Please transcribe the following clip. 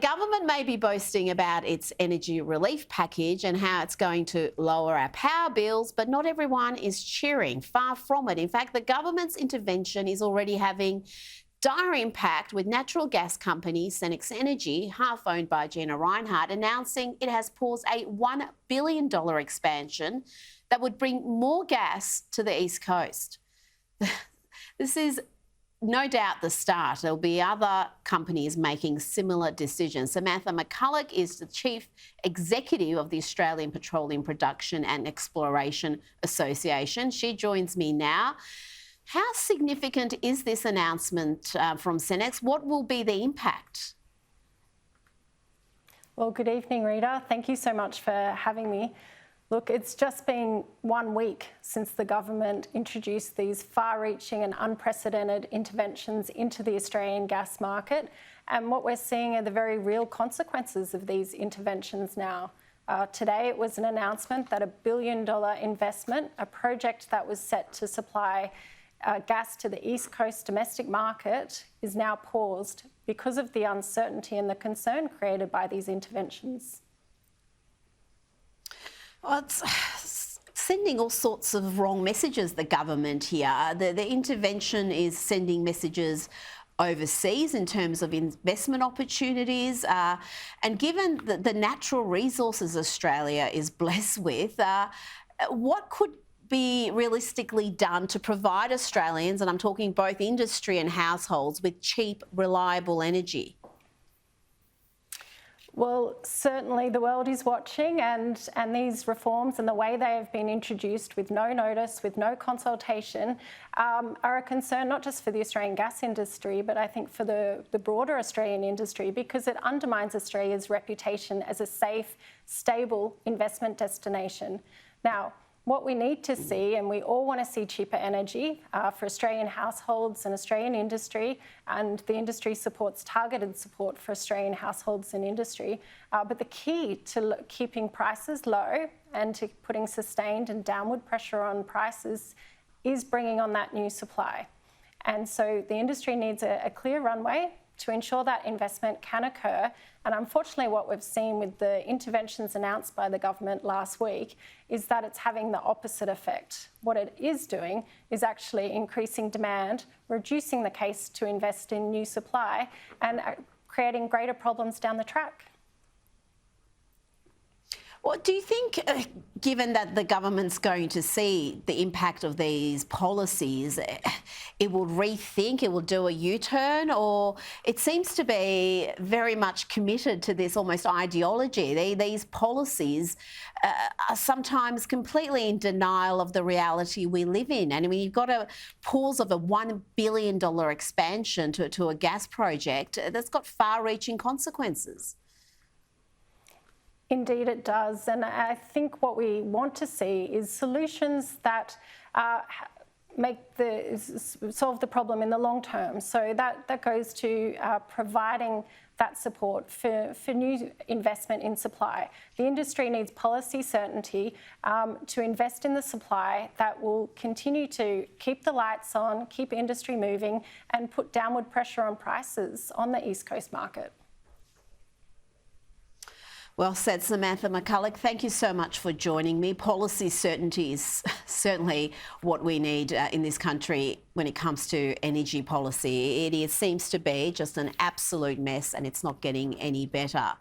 Government may be boasting about its energy relief package and how it's going to lower our power bills, but not everyone is cheering. Far from it. In fact, the government's intervention is already having dire impact, with natural gas company Senex Energy, half owned by Gina Rinehart, announcing it has paused a $1 billion expansion that would bring more gas to the East Coast. This is no doubt the start. There'll be other companies making similar decisions. Samantha McCulloch is the Chief Executive of the Australian Petroleum Production and Exploration Association. She joins me now. How significant is this announcement from Senex? What will be the impact? Well, good evening, Rita. Thank you so much for having me. Look, it's just been 1 week since the government introduced these far-reaching and unprecedented interventions into the Australian gas market. And what we're seeing are the very real consequences of these interventions now. Today, it was an announcement that $1 billion investment, a project that was set to supply gas to the East Coast domestic market, is now paused because of the uncertainty and the concern created by these interventions. Well, it's sending all sorts of wrong messages, the government here. The intervention is sending messages overseas in terms of investment opportunities. And given the natural resources Australia is blessed with, what could be realistically done to provide Australians, and I'm talking both industry and households, with cheap, reliable energy? Well, certainly the world is watching, and these reforms and the way they have been introduced with no notice, with no consultation, are a concern not just for the Australian gas industry, but I think for the broader Australian industry, because it undermines Australia's reputation as a safe, stable investment destination. Now, what we need to see, and we all want to see cheaper energy for Australian households and Australian industry, and the industry supports targeted support for Australian households and industry. But the key to keeping prices low and to putting sustained and downward pressure on prices is bringing on that new supply. And so the industry needs a clear runway to ensure that investment can occur. And unfortunately, what we've seen with the interventions announced by the government last week is that it's having the opposite effect. What it is doing is actually increasing demand, reducing the case to invest in new supply, and creating greater problems down the track. Well, do you think, given that the government's going to see the impact of these policies, it will rethink, it will do a U-turn, or it seems to be very much committed to this almost ideology? These policies are sometimes completely in denial of the reality we live in. And I mean, you've got a pause of a $1 billion expansion to a gas project that's got far-reaching consequences. Indeed, it does. And I think what we want to see is solutions that solve the problem in the long term. So that goes to providing that support for new investment in supply. The industry needs policy certainty to invest in the supply that will continue to keep the lights on, keep industry moving, and put downward pressure on prices on the East Coast market. Well said, Samantha McCulloch. Thank you so much for joining me. Policy certainty is certainly what we need in this country when it comes to energy policy. It seems to be just an absolute mess, and it's not getting any better.